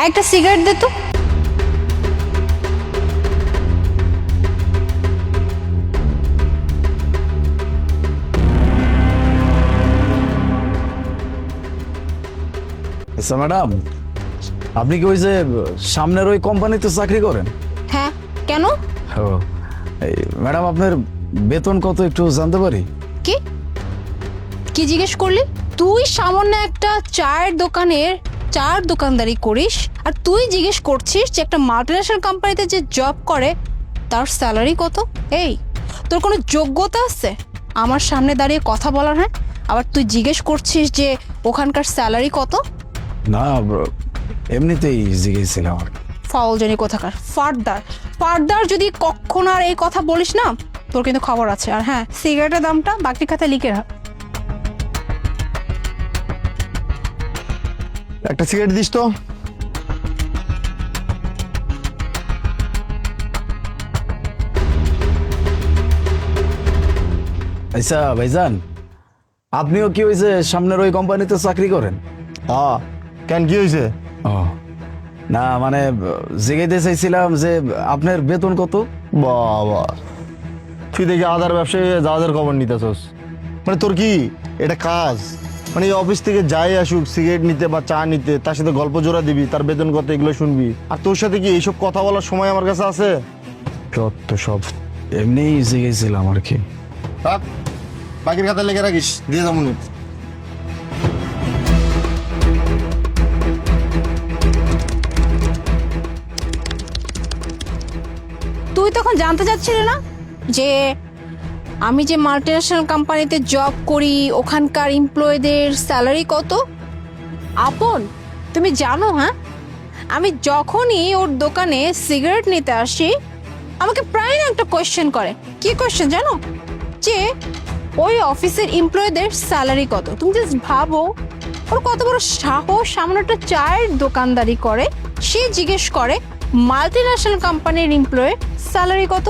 একটা সিগারেট দে তো। আচ্ছা ম্যাডাম, আপনি কি ওই যে সামনের ওই কোম্পানিতে চাকরি করেন? হ্যাঁ, কেন? ও, এই ম্যাডাম আপনার বেতন কত একটু জানতে পারি? কি কি জিজ্ঞেস করলি? তুই সামান্য একটা চায়ের দোকানের চার দোকানদারি করিস, আর তুই জিজ্ঞেস করছিস যে একটা মাল্টিন্যাশনাল কোম্পানিতে যে জব করে তার স্যালারি কত? এই, তোর কোনো যোগ্যতা আছে আমার সামনে দাঁড়িয়ে কথা বলার? হ্যাঁ, আবার তুই জিজ্ঞেস করছিস যে ওখানকার স্যালারি কত? না, এমনিতেই জিজ্ঞেসছিলাম আর কি। ফাউলজনি কোথাকার, ফার্দার ফার্দার যদি কখনো আর এই কথা বলিস না, তোর কিন্তু খবর আছে। আর হ্যাঁ, সিগারেটের দামটা বাকি খাতায় লিখে রাখ। একটা সিগারেট দিস তো। আচ্ছা ভাইজান, আপনিও কি ওই যে সামনের ওই কোম্পানিতে চাকরি করেন? হ্যাঁ, কেন কি হয়েছে? ও না, মানে জিজ্ঞাসা চাইছিলাম যে আপনার বেতন কত? বাবা, তুই দেখি আদার ব্যবসায়ী জাহাজের খবর নিতেছস। মানে তোর কি এটা কাজ? মানে এই অফিস থেকে যাই আসুক সিগারেট নিতে বা চা নিতে, তার সাথে গল্প জোড়া দিবি, তার বেতন কত এগুলো শুনবি, আর তোর সাথে কি এইসব কথা বলার সময় আমার কাছে আছে? যত সব। এমনিই জিজ্ঞেসছিলাম আর কি। থাক, বাকির খাতা লেগে রাখিস, দিয়ে যাবো। তুই তখন জানতে চাচ্ছিলি না যে আমি যে মাল্টিন্যাশনাল কোম্পানিতে জব করি ওখানকার এমপ্লয়ীদের স্যালারি কত? আপন, তুমি জানো? হ্যাঁ, আমি যখনই ওর দোকানে সিগারেট নিতে আসি আমাকে প্রায় না একটা কোয়েশ্চেন করে। কি কোয়েশ্চেন জানো? যে ওই অফিসের এমপ্লয়ীদের স্যালারি কত। তুমি জাস্ট ভাবো, ওর কত বড় সাহস, সামান্য একটা চায়ের দোকানদারি করে, সে জিজ্ঞেস করে মাল্টিন্যাশনাল কোম্পানির এমপ্লয়ের স্যালারি কত।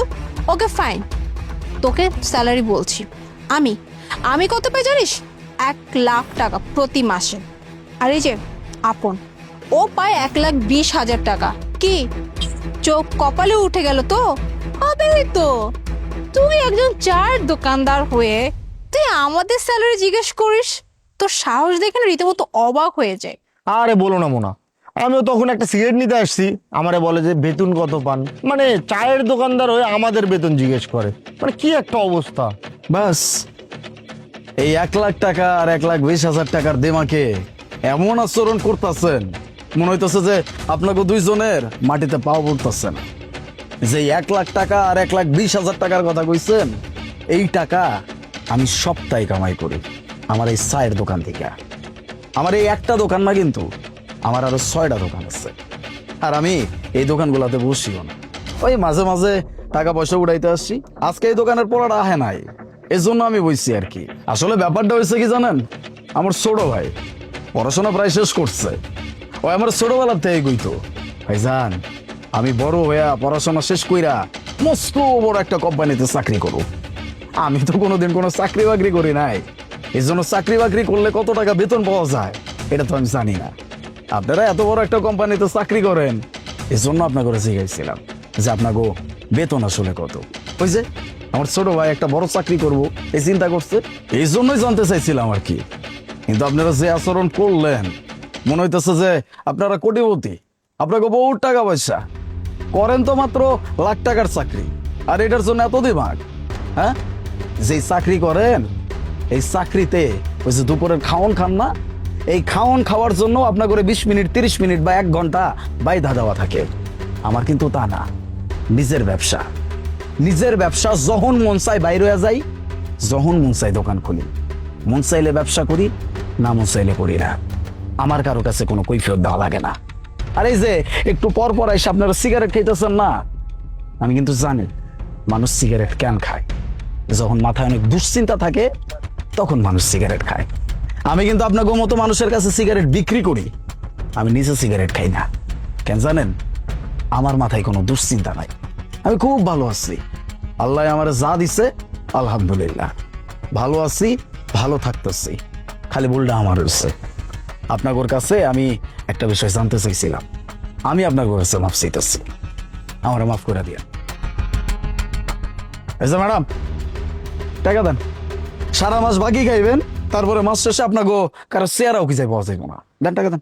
ওকে ফাইন, তোকে স্যালারি বলছি। আমি আমি কত পাই জানিস? 1,00,000 টাকা প্রতি মাসে। আর এই যে আপন, ও পায় 1,20,000 টাকা। কি চোখ কপালে উঠে গেল তো? হবেই তো। তুই একজন চায়ের দোকানদার হয়ে তুই আমাদের স্যালারি জিজ্ঞেস করিস? তোর সাহস দেখে না রীতিমতো অবাক হয়ে যায়। আরে বলো না মোনা, আমিও তখন একটা সিগারেট নিতে আসছি, আমারে বলে যে বেতন কত পান। মানে চায়ের দোকানদার হয়ে আমাদের বেতন জিজ্ঞেস করে, মানে কি একটা অবস্থা। বাস, এই 1,00,000 টাকা আর 1,20,000 টাকার দেমাকে এমন আচরণ করতেছেন, মনে হইতেছে যে আপনাকে দুইজনের মাটিতে পাও পড়তেছে না। যে 1,00,000 টাকা আর 1,20,000 টাকার কথা কইছেন, এই টাকা আমি সপ্তাহে কামাই করি আমার এই চায়ের দোকান থেকে। আমার এই একটা দোকান না, কিন্তু আমার আরো 6টা দোকান আছে। আর আমি এই দোকানগুলোতে বসিও না, ওই মাঝে মাঝে টাকা পয়সা উড়াইতে আসছি। আজকে এই দোকানের পড়াটা আহে নাই, এই জন্য আমি বইছি আর কি। আসলে ব্যাপারটা হয়েছে কি জানেন, আমার ছোট ভাই পড়াশোনা প্রায় শেষ করছে। ও আমার ছোটবেলার থেকে কইতো, ভাইজান আমি বড় হইয়া পড়াশোনা শেষ কইরা মস্ত বড় একটা কোম্পানিতে চাকরি করব। আমি তো কোনোদিন কোনো চাকরি বাকরি করি নাই, এই জন্য চাকরি বাকরি করলে কত টাকা বেতন পাওয়া যায় এটা তো আমি জানি না। আপনারা এত বড় একটা কোম্পানিতে চাকরি করেন, এই জন্য আপনাকে জিজ্ঞাসছিলাম যে আপনাকে বেতন আসলে কত। ওই যে আমার ছোট ভাই একটা বড় চাকরি করব এই চিন্তা করছে, এই জন্যই জানতে চাইছিলাম আর কি। কিন্তু আপনারা যে আচরণ করলেন, মনে হইতেছে যে আপনারা কোটিপতি, আপনাকে বহুত টাকা পয়সা, করেন তো মাত্র লাখ টাকার চাকরি, আর এটার জন্য এত দিমাগ। হ্যাঁ, যে চাকরি করেন এই চাকরিতে ওই যে দুপুরের খাওন খান না, এই খাওন খাওয়ার জন্য আপনার করে 20 মিনিট 30 মিনিট বা 1 ঘন্টা বাইধা দেওয়া থাকে। আমার কিন্তু তা না, নিজের ব্যবসা। নিজের ব্যবসা যখন মন চাই বাইরে হয়ে যাই, যখন মন চাই দোকান খুলি, মন চাইলে ব্যবসা করি, না মন চাইলে করি না। আমার কারো কাছে কোনো কৈফিয়ত দেওয়া লাগে না। আর এই যে একটু পর পর এসে আপনারা সিগারেট খাইতেছেন না, আমি কিন্তু জানি মানুষ সিগারেট কেন খায়। যখন মাথায় অনেক দুশ্চিন্তা থাকে তখন মানুষ সিগারেট খায়। আমি কিন্তু আপনাকে মতো মানুষের কাছে সিগারেট বিক্রি করি, আমি নিজে সিগারেট খাই না। কেন জানেন? আমার মাথায় কোনো দুশ্চিন্তা নাই, আমি খুব ভালো আছি। আল্লাহ আমার যা দিছে আলহামদুলিল্লাহ, ভালো আছি, ভালো থাকতেছি। খালি ভুলটা আমার হচ্ছে। আপনাদের কাছে আমি একটা বিষয় জানতে চাইছিলাম। আমি আপনার কাছে মাফ চাইতেছি, আমার মাফ করে দিয়া। আচ্ছা ম্যাডাম, টাকা দেন। সারা মাস বাকি খাইবেন, তারপরে মাস শেষে আপনাকে কারো চেয়ারাও কি যাই পাওয়া যাইব না। দেন টাকা দেন।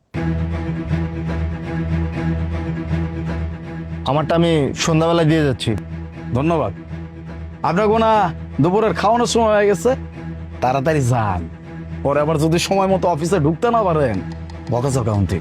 আমারটা আমি সন্ধ্যাবেলায় দিয়ে যাচ্ছি। ধন্যবাদ। আপনার কোনা দুপুরের খাওয়ানোর সময় হয়ে গেছে, তাড়াতাড়ি যান। পরে আবার যদি সময় মতো অফিসে ঢুকতে না পারেন, বকা চকা উনতে।